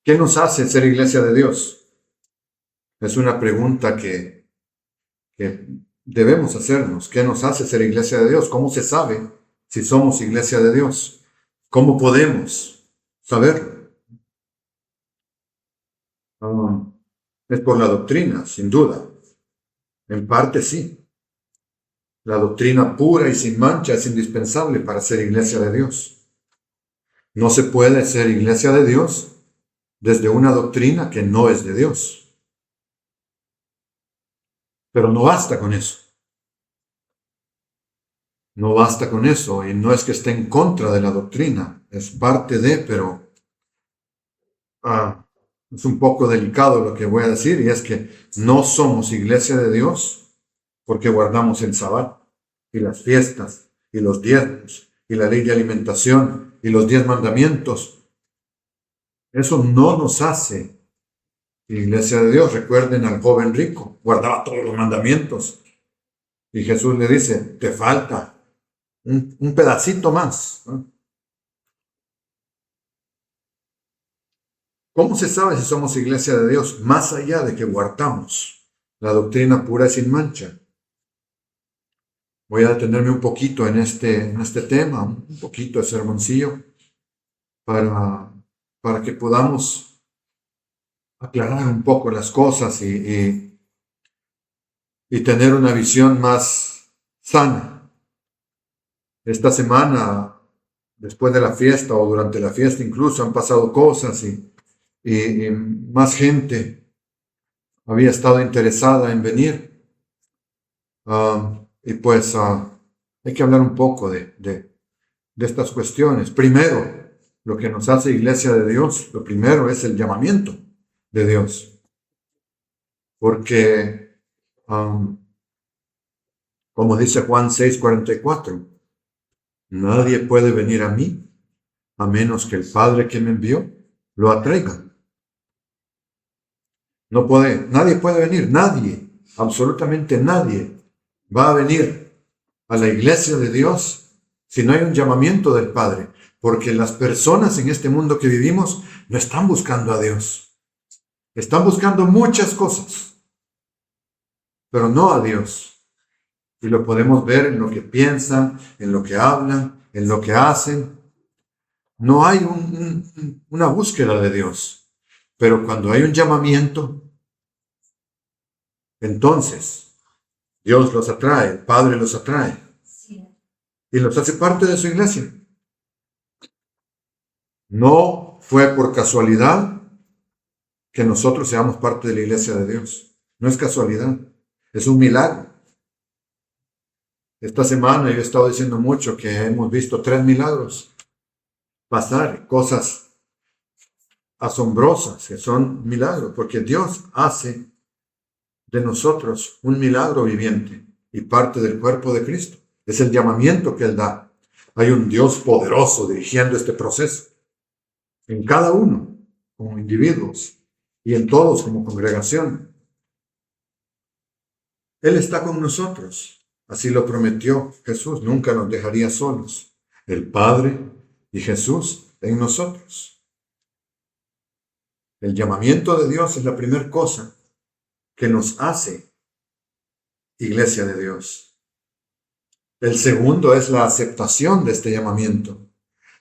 ¿Qué nos hace ser iglesia de Dios? Es una pregunta que debemos hacernos. ¿Qué nos hace ser iglesia de Dios? ¿Cómo se sabe si somos iglesia de Dios? ¿Cómo podemos saberlo? Es por la doctrina, sin duda. En parte sí. La doctrina pura y sin mancha es indispensable para ser iglesia de Dios. No se puede ser iglesia de Dios desde una doctrina que no es de Dios. Pero no basta con eso. No basta con eso, y no es que esté en contra de la doctrina, es parte de, pero es un poco delicado lo que voy a decir, y es que no somos iglesia de Dios porque guardamos el sabbat y las fiestas y los diezmos y la ley de alimentación y los 10 mandamientos. Eso no nos hace iglesia de Dios. Recuerden al joven rico, guardaba todos los mandamientos, y Jesús le dice, te falta un pedacito más, ¿no? ¿Cómo se sabe si somos iglesia de Dios? Más allá de que guardamos la doctrina pura y sin mancha. Voy a detenerme un poquito en este tema, un poquito de sermoncillo, para que podamos aclarar un poco las cosas y tener una visión más sana. Esta semana, después de la fiesta o durante la fiesta incluso, han pasado cosas y más gente había estado interesada en venir. Y pues hay que hablar un poco de estas cuestiones. Primero, lo que nos hace iglesia de Dios, lo primero es el llamamiento de Dios. Porque, como dice Juan 6:44, nadie puede venir a mí a menos que el Padre que me envió lo atraiga. Nadie puede venir, nadie, absolutamente nadie va a venir a la iglesia de Dios si no hay un llamamiento del Padre, porque las personas en este mundo que vivimos no están buscando a Dios, están buscando muchas cosas, pero no a Dios. Y lo podemos ver en lo que piensan, en lo que hablan, en lo que hacen. No hay una búsqueda de Dios, pero cuando hay un llamamiento, entonces Dios los atrae, el Padre los atrae y los hace parte de su iglesia. No fue por casualidad que nosotros seamos parte de la iglesia de Dios. No es casualidad, es un milagro. Esta semana yo he estado diciendo mucho que hemos visto 3 milagros pasar, cosas asombrosas que son milagros, porque Dios hace de nosotros un milagro viviente y parte del cuerpo de Cristo. Es el llamamiento que Él da. Hay un Dios poderoso dirigiendo este proceso en cada uno como individuos y en todos como congregación. Él está con nosotros. Así lo prometió Jesús. Nunca nos dejaría solos. El Padre y Jesús en nosotros. El llamamiento de Dios es la primera cosa que nos hace iglesia de Dios. El segundo es la aceptación de este llamamiento,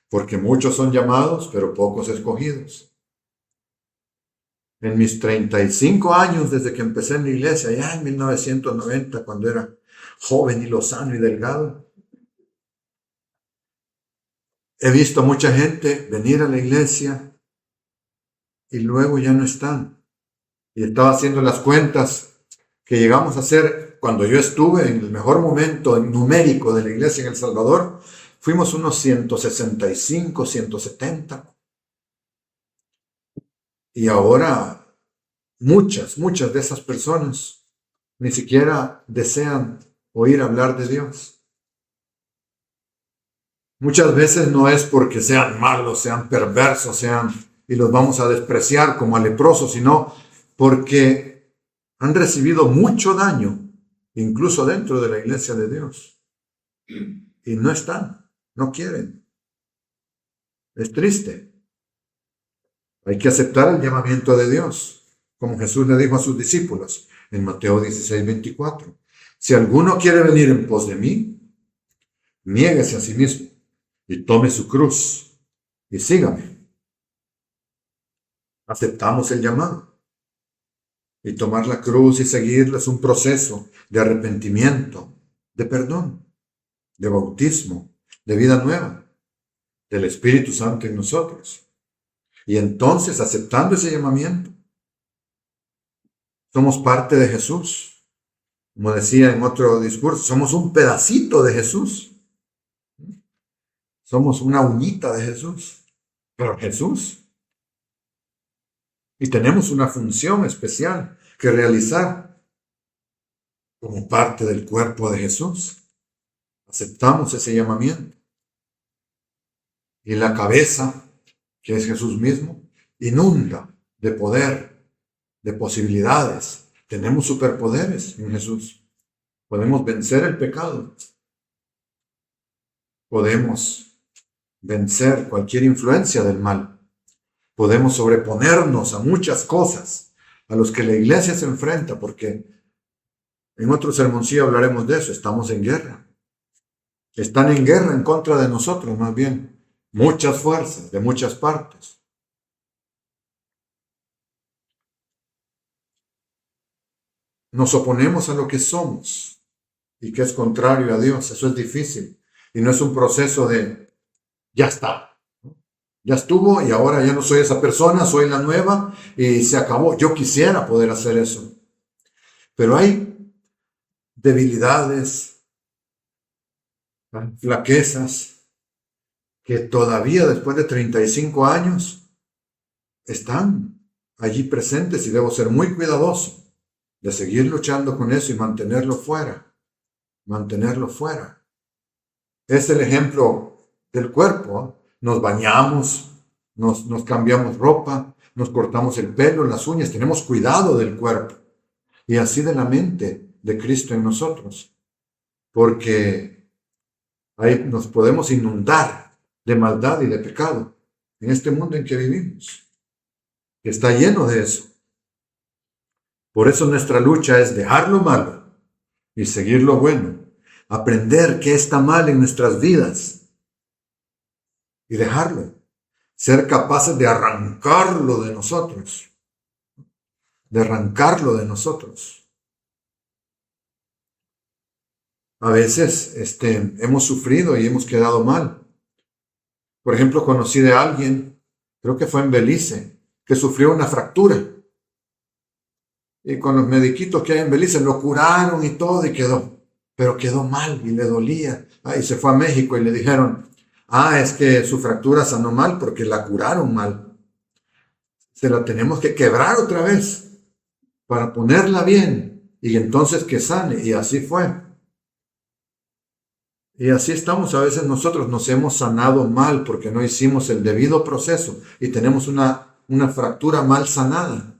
porque muchos son llamados, pero pocos escogidos. En mis 35 años desde que empecé en la iglesia, ya en 1990, cuando era joven y lozano y delgado, he visto mucha gente venir a la iglesia y luego ya no están. Y estaba haciendo las cuentas que llegamos a hacer cuando yo estuve en el mejor momento numérico de la iglesia en El Salvador. Fuimos unos 165, 170. Y ahora muchas de esas personas ni siquiera desean oír hablar de Dios. Muchas veces no es porque sean malos, sean perversos, y los vamos a despreciar como a leprosos, sino porque han recibido mucho daño, incluso dentro de la iglesia de Dios. Y no están, no quieren. Es triste. Hay que aceptar el llamamiento de Dios, como Jesús le dijo a sus discípulos en Mateo 16:24. Si alguno quiere venir en pos de mí, niéguese a sí mismo y tome su cruz y sígame. Aceptamos el llamado. Y tomar la cruz y seguirlo es un proceso de arrepentimiento, de perdón, de bautismo, de vida nueva, del Espíritu Santo en nosotros. Y entonces, aceptando ese llamamiento, somos parte de Jesús. Como decía en otro discurso, somos un pedacito de Jesús. Somos una uñita de Jesús. Pero Jesús. Y tenemos una función especial que realizar como parte del cuerpo de Jesús. Aceptamos ese llamamiento. Y la cabeza, que es Jesús mismo, inunda de poder, de posibilidades. Tenemos superpoderes en Jesús. Podemos vencer el pecado. Podemos vencer cualquier influencia del mal. Podemos sobreponernos a muchas cosas a los que la iglesia se enfrenta, porque en otro sermoncillo hablaremos de eso. Estamos en guerra. Están en guerra en contra de nosotros, más bien. Muchas fuerzas de muchas partes. Nos oponemos a lo que somos y que es contrario a Dios. Eso es difícil. Y no es un proceso de, ya está, ya estuvo y ahora ya no soy esa persona, soy la nueva y se acabó. Yo quisiera poder hacer eso. Pero hay debilidades, flaquezas, que todavía después de 35 años están allí presentes y debo ser muy cuidadoso de seguir luchando con eso y mantenerlo fuera. Mantenerlo fuera. Es el ejemplo del cuerpo. Nos bañamos, nos cambiamos ropa, nos cortamos el pelo, las uñas, tenemos cuidado del cuerpo. Y así de la mente de Cristo en nosotros. Porque ahí nos podemos inundar de maldad y de pecado en este mundo en que vivimos, que está lleno de eso. Por eso nuestra lucha es dejar lo malo y seguir lo bueno. Aprender qué está mal en nuestras vidas y dejarlo. Ser capaces de arrancarlo de nosotros. De arrancarlo de nosotros. A veces hemos sufrido y hemos quedado mal. Por ejemplo, conocí de alguien, creo que fue en Belice, que sufrió una fractura. Y con los mediquitos que hay en Belice lo curaron y todo y quedó. Pero quedó mal y le dolía. Y se fue a México y le dijeron, es que su fractura sanó mal porque la curaron mal. Se la tenemos que quebrar otra vez para ponerla bien y entonces que sane. Y así fue. Y así estamos a veces nosotros, nos hemos sanado mal porque no hicimos el debido proceso y tenemos una fractura mal sanada.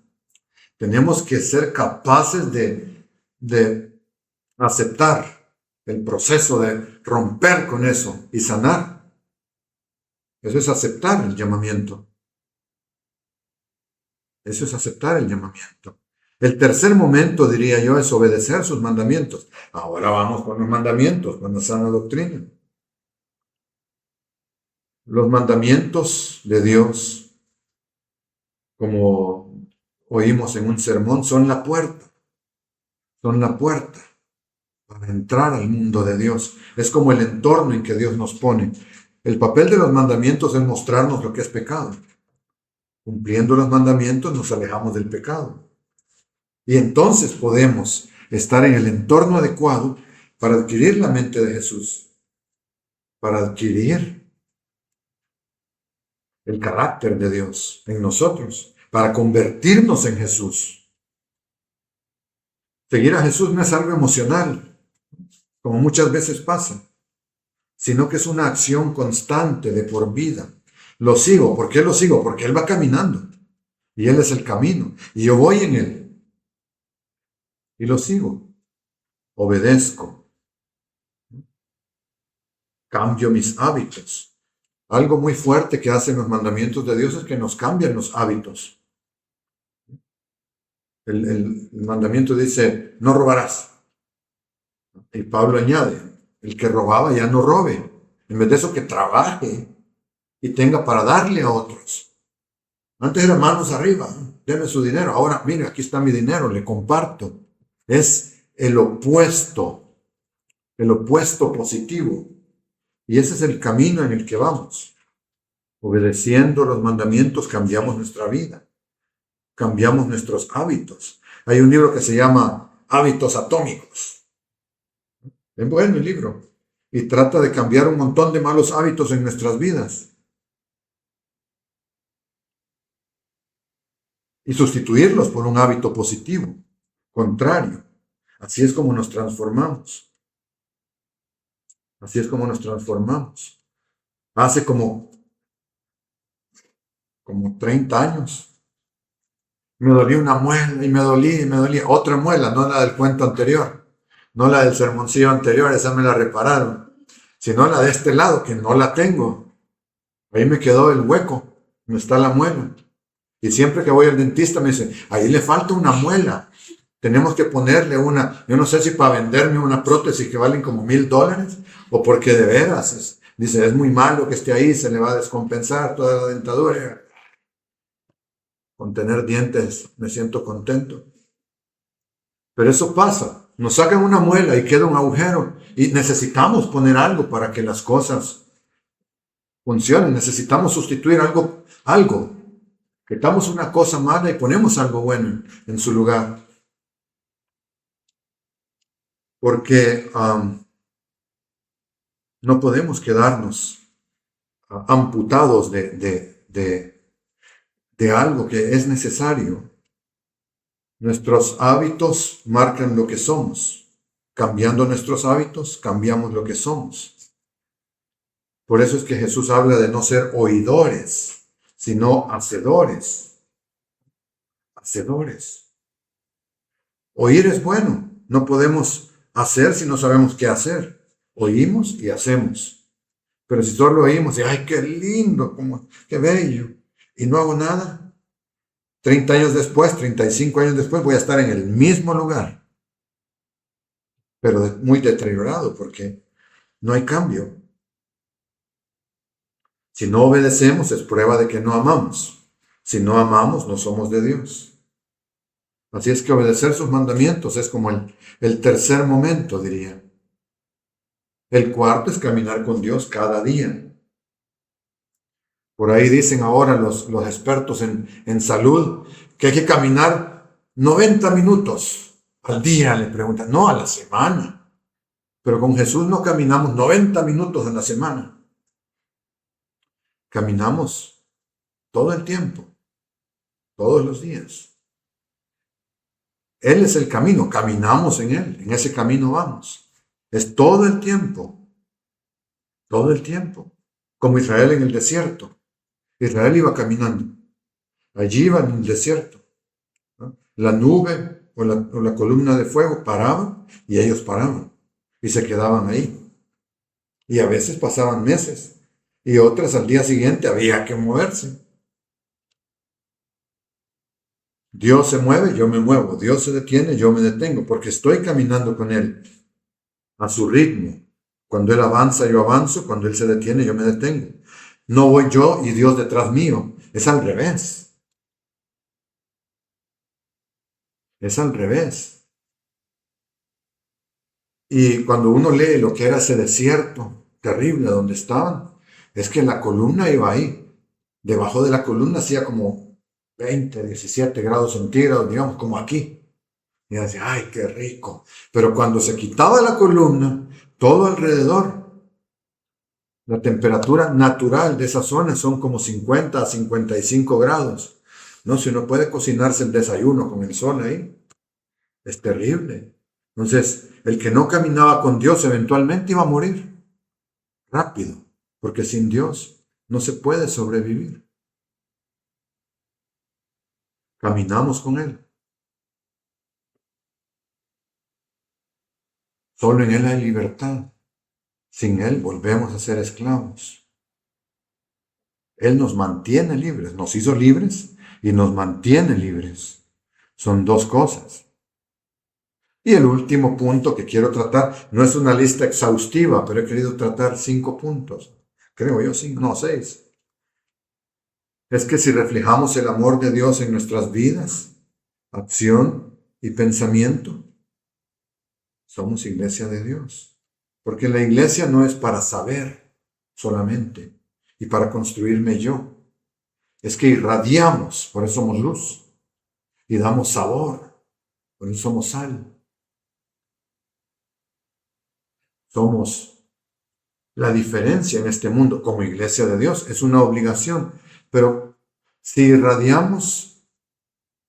Tenemos que ser capaces de aceptar el proceso de romper con eso y sanar. Eso es aceptar el llamamiento. Eso es aceptar el llamamiento. El tercer momento, diría yo, es obedecer sus mandamientos. Ahora vamos con los mandamientos, con la sana doctrina. Los mandamientos de Dios, como oímos en un sermón, son la puerta. Son la puerta para entrar al mundo de Dios. Es como el entorno en que Dios nos pone. El papel de los mandamientos es mostrarnos lo que es pecado. Cumpliendo los mandamientos nos alejamos del pecado. Y entonces podemos estar en el entorno adecuado para adquirir la mente de Jesús, para adquirir el carácter de Dios en nosotros, para convertirnos en Jesús. Seguir a Jesús no es algo emocional, como muchas veces pasa, sino que es una acción constante de por vida. Lo sigo. ¿Por qué lo sigo? Porque Él va caminando y Él es el camino y yo voy en Él. Y lo sigo, obedezco, cambio mis hábitos, Algo muy fuerte que hacen los mandamientos de Dios es que nos cambian los hábitos. El mandamiento dice, no robarás. Y Pablo añade, el que robaba ya no robe. En vez de eso, que trabaje y tenga para darle a otros. Antes era manos arriba, deme su dinero. Ahora, mire, aquí está mi dinero, le comparto. Es el opuesto positivo. Y ese es el camino en el que vamos. Obedeciendo los mandamientos cambiamos nuestra vida, cambiamos nuestros hábitos. Hay un libro que se llama Hábitos Atómicos. Es bueno el libro. Y trata de cambiar un montón de malos hábitos en nuestras vidas y sustituirlos por un hábito positivo, contrario. Así es como nos transformamos. Así es como nos transformamos. Hace como 30 años me dolía una muela y me dolía. Otra muela, no la del cuento anterior, no la del sermoncillo anterior, esa me la repararon, sino la de este lado, que no la tengo. Ahí me quedó el hueco, no está la muela. Y siempre que voy al dentista me dice, ahí le falta una muela. Tenemos que ponerle una, yo no sé si para venderme una prótesis que valen como $1,000 o porque de veras, dice, es muy malo que esté ahí, se le va a descompensar toda la dentadura. Con tener dientes me siento contento. Pero eso pasa, nos sacan una muela y queda un agujero y necesitamos poner algo para que las cosas funcionen. Necesitamos sustituir algo. Quitamos una cosa mala y ponemos algo bueno en su lugar. Porque no podemos quedarnos amputados de algo que es necesario. Nuestros hábitos marcan lo que somos. Cambiando nuestros hábitos, cambiamos lo que somos. Por eso es que Jesús habla de no ser oidores, sino hacedores. Hacedores. Oír es bueno. No podemos hacer si no sabemos qué hacer. Oímos y hacemos. Pero si solo oímos y ¡ay, qué lindo! ¡Qué bello! Y no hago nada, 30 años después, 35 años después, voy a estar en el mismo lugar, pero muy deteriorado porque no hay cambio. Si no obedecemos es prueba de que no amamos. Si no amamos, no somos de Dios. Así es que obedecer sus mandamientos es como el tercer momento, diría. El cuarto es caminar con Dios cada día. Por ahí dicen ahora los expertos en salud que hay que caminar 90 minutos al día, le preguntan, no a la semana. Pero con Jesús no caminamos 90 minutos a la semana. Caminamos todo el tiempo, todos los días. Él es el camino, caminamos en Él, en ese camino vamos. Es todo el tiempo, como Israel en el desierto. Israel iba caminando, allí iba en el desierto, ¿no? La nube o la columna de fuego paraban y ellos paraban y se quedaban ahí. Y a veces pasaban meses y otras al día siguiente había que moverse. Dios se mueve, yo me muevo. Dios se detiene, yo me detengo, porque estoy caminando con Él a su ritmo. Cuando Él avanza, yo avanzo. Cuando Él se detiene, yo me detengo. No voy yo y Dios detrás mío. Es al revés. Es al revés. Y cuando uno lee lo que era ese desierto terrible donde estaban, es que la columna iba ahí. Debajo de la columna hacía como 20, 17 grados centígrados, digamos, como aquí. Y decía, ¡ay, qué rico! Pero cuando se quitaba la columna, todo alrededor, la temperatura natural de esa zona son como 50 a 55 grados. No, si uno puede cocinarse el desayuno con el sol ahí, es terrible. Entonces, el que no caminaba con Dios eventualmente iba a morir rápido, porque sin Dios no se puede sobrevivir. Caminamos con Él. Solo en Él hay libertad. Sin Él volvemos a ser esclavos. Él nos mantiene libres, nos hizo libres y nos mantiene libres. Son dos cosas. Y el último punto que quiero tratar, no es una lista exhaustiva, pero he querido tratar 5 puntos. Creo yo 5, no 6. Es que si reflejamos el amor de Dios en nuestras vidas, acción y pensamiento, somos iglesia de Dios. Porque la iglesia no es para saber solamente y para construirme yo. Es que irradiamos, por eso somos luz. Y damos sabor, por eso somos sal. Somos la diferencia en este mundo como iglesia de Dios. Es una obligación. Pero si irradiamos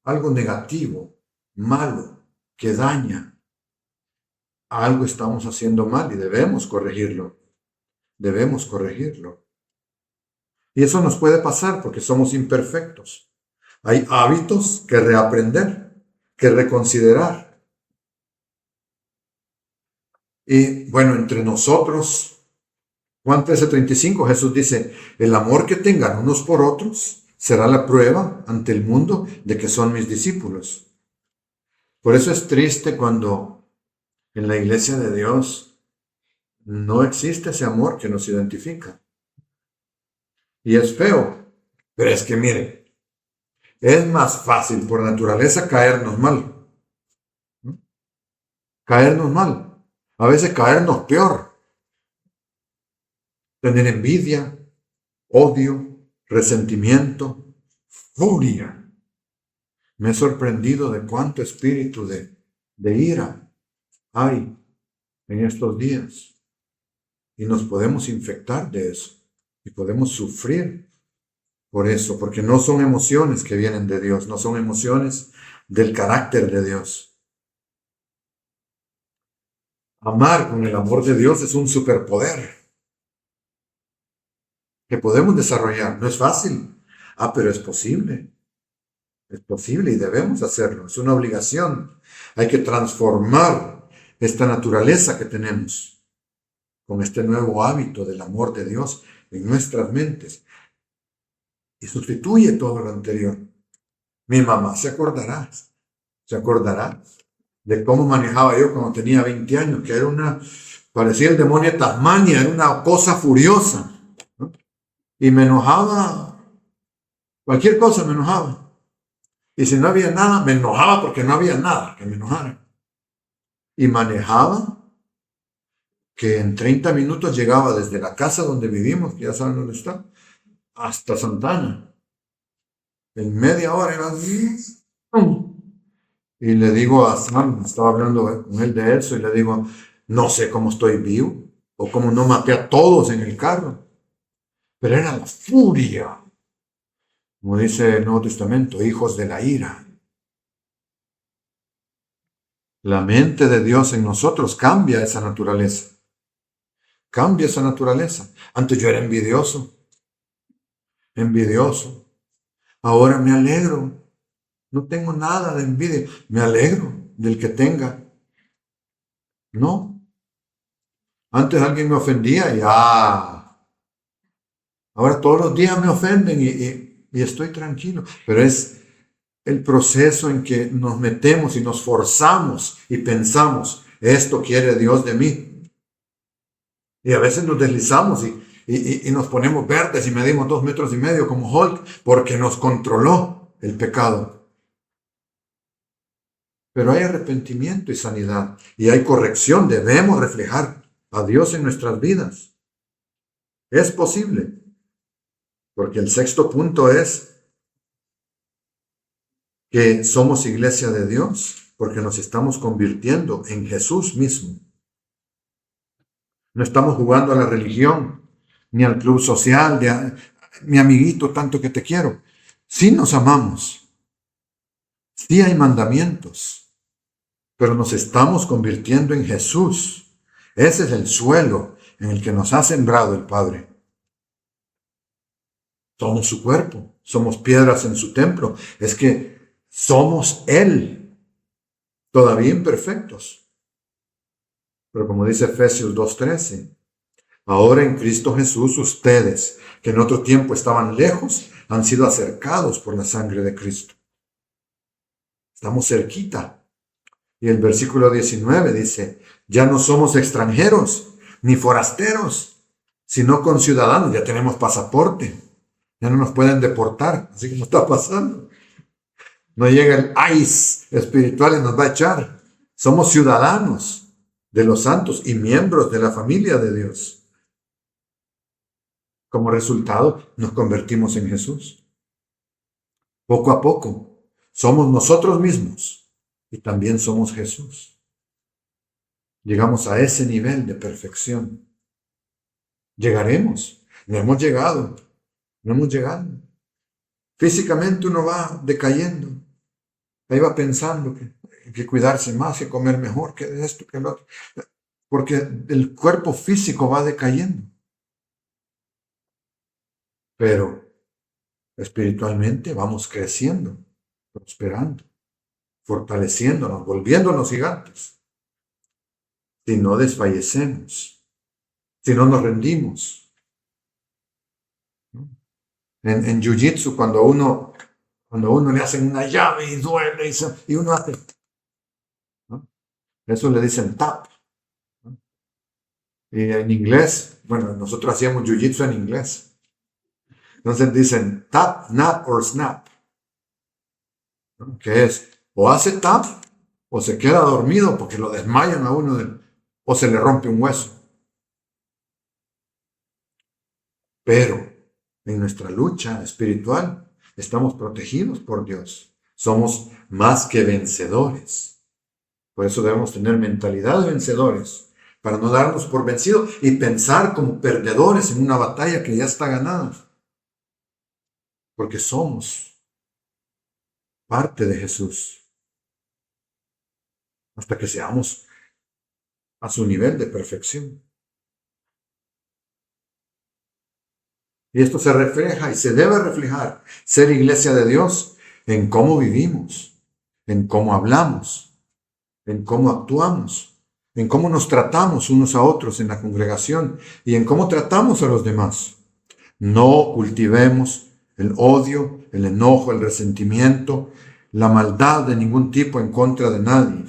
algo negativo, malo, que daña, algo estamos haciendo mal y debemos corregirlo. Debemos corregirlo. Y eso nos puede pasar porque somos imperfectos. Hay hábitos que reaprender, que reconsiderar. Y bueno, entre nosotros, Juan 13:35, Jesús dice, el amor que tengan unos por otros será la prueba ante el mundo de que son mis discípulos. Por eso es triste cuando en la iglesia de Dios no existe ese amor que nos identifica. Y es feo, pero es que miren, es más fácil por naturaleza caernos mal. ¿No? Caernos mal. A veces caernos peor. Tener envidia, odio, resentimiento, furia. Me he sorprendido de cuánto espíritu de ira hay en estos días. Y nos podemos infectar de eso. Y podemos sufrir por eso, porque no son emociones que vienen de Dios, no son emociones del carácter de Dios. Amar con el amor de Dios es un superpoder que podemos desarrollar. No es fácil. Pero es posible. Es posible y debemos hacerlo. Es una obligación. Hay que transformar esta naturaleza que tenemos con este nuevo hábito del amor de Dios en nuestras mentes. Y sustituye todo lo anterior. Mi mamá se acordará de cómo manejaba yo cuando tenía 20 años, que parecía el demonio de Tasmania, era una cosa furiosa, ¿no? Y me enojaba, cualquier cosa me enojaba. Y si no había nada, me enojaba porque no había nada que me enojara. Y manejaba que en 30 minutos llegaba desde la casa donde vivimos, que ya saben dónde está, hasta Santana. En media hora era así. Y le digo a Sam, estaba hablando con él de eso, y le digo, no sé cómo estoy vivo, o cómo no maté a todos en el carro. Pero era la furia. Como dice el Nuevo Testamento, hijos de la ira. La mente de Dios en nosotros cambia esa naturaleza. Cambia esa naturaleza. Antes yo era envidioso. Ahora me alegro. No tengo nada de envidia. Me alegro del que tenga. No. Antes alguien me ofendía y ahora todos los días me ofenden y estoy tranquilo. Pero es el proceso en que nos metemos y nos forzamos y pensamos, esto quiere Dios de mí. Y a veces nos deslizamos y nos ponemos verdes y medimos 2,5 metros como Hulk porque nos controló el pecado. Pero hay arrepentimiento y sanidad y hay corrección. Debemos reflejar a Dios en nuestras vidas. Es posible. Porque el 6º punto es que somos iglesia de Dios porque nos estamos convirtiendo en Jesús mismo. No estamos jugando a la religión, ni al club social, mi amiguito, tanto que te quiero. Sí nos amamos, sí hay mandamientos, pero nos estamos convirtiendo en Jesús. Ese es el suelo en el que nos ha sembrado el Padre. Somos su cuerpo, somos piedras en su templo. Es que somos Él, todavía imperfectos. Pero como dice Efesios 2:13, Ahora en Cristo Jesús, ustedes, que en otro tiempo estaban lejos, han sido acercados por la sangre de Cristo. Estamos cerquita. Y el versículo 19 dice, ya no somos extranjeros ni forasteros, sino conciudadanos. Ya tenemos pasaporte. Ya no nos pueden deportar, así como está pasando. No llega el ICE espiritual y nos va a echar. Somos ciudadanos de los santos y miembros de la familia de Dios. Como resultado, nos convertimos en Jesús. Poco a poco, somos nosotros mismos y también somos Jesús. Llegamos a ese nivel de perfección. Llegaremos. No hemos llegado. No hemos llegado. Físicamente uno va decayendo. Ahí va pensando que hay que cuidarse más, que comer mejor, que esto, que lo otro. Porque el cuerpo físico va decayendo. Pero espiritualmente vamos creciendo, prosperando, fortaleciéndonos, volviéndonos gigantes. Si no desfallecemos, si no nos rendimos. En Jiu-Jitsu, cuando a uno le hacen una llave y duele y uno hace, ¿no? Eso le dicen tap, ¿no? Y en inglés, bueno, nosotros hacíamos Jiu-Jitsu en inglés. Entonces dicen tap, nap or snap, ¿no? Que es o hace tap o se queda dormido porque lo desmayan a uno o se le rompe un hueso. Pero en nuestra lucha espiritual estamos protegidos por Dios. Somos más que vencedores. Por eso debemos tener mentalidad de vencedores, para no darnos por vencidos y pensar como perdedores en una batalla que ya está ganada. Porque somos parte de Jesús. Hasta que seamos a su nivel de perfección. Y esto se refleja y se debe reflejar, ser iglesia de Dios, en cómo vivimos, en cómo hablamos, en cómo actuamos, en cómo nos tratamos unos a otros en la congregación y en cómo tratamos a los demás. No cultivemos el odio, el enojo, el resentimiento, la maldad de ningún tipo en contra de nadie.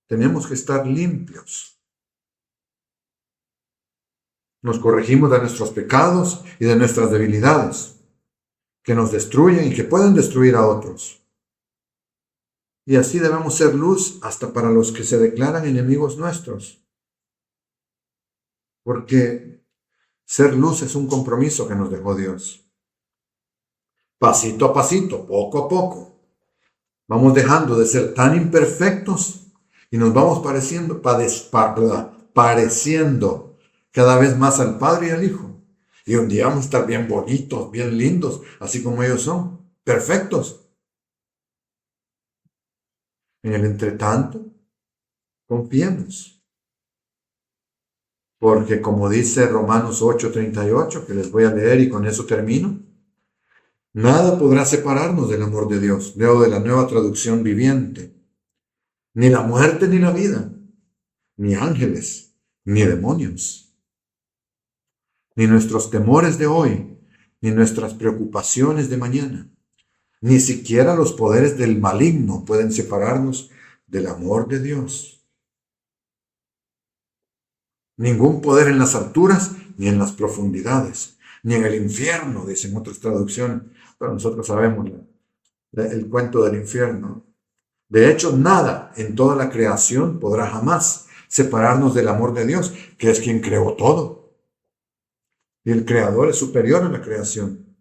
Tenemos que estar limpios. Nos corregimos de nuestros pecados y de nuestras debilidades, que nos destruyen y que pueden destruir a otros. Y así debemos ser luz hasta para los que se declaran enemigos nuestros. Porque ser luz es un compromiso que nos dejó Dios. Pasito a pasito, poco a poco, vamos dejando de ser tan imperfectos y nos vamos pareciendo cada vez más al Padre y al Hijo. Y un día vamos a estar bien bonitos, bien lindos, así como ellos son, perfectos. En el entretanto, confiemos. Porque como dice Romanos 8:38, que les voy a leer y con eso termino, nada podrá separarnos del amor de Dios. Leo de la Nueva Traducción Viviente. Ni la muerte ni la vida, ni ángeles, ni demonios, ni nuestros temores de hoy, ni nuestras preocupaciones de mañana, ni siquiera los poderes del maligno pueden separarnos del amor de Dios. Ningún poder en las alturas ni en las profundidades, ni en el infierno, dicen otras traducciones, pero nosotros sabemos el cuento del infierno. De hecho, nada en toda la creación podrá jamás separarnos del amor de Dios, que es quien creó todo. Y el Creador es superior a la creación.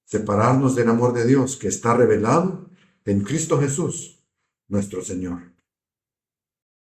Separarnos del amor de Dios que está revelado en Cristo Jesús, nuestro Señor.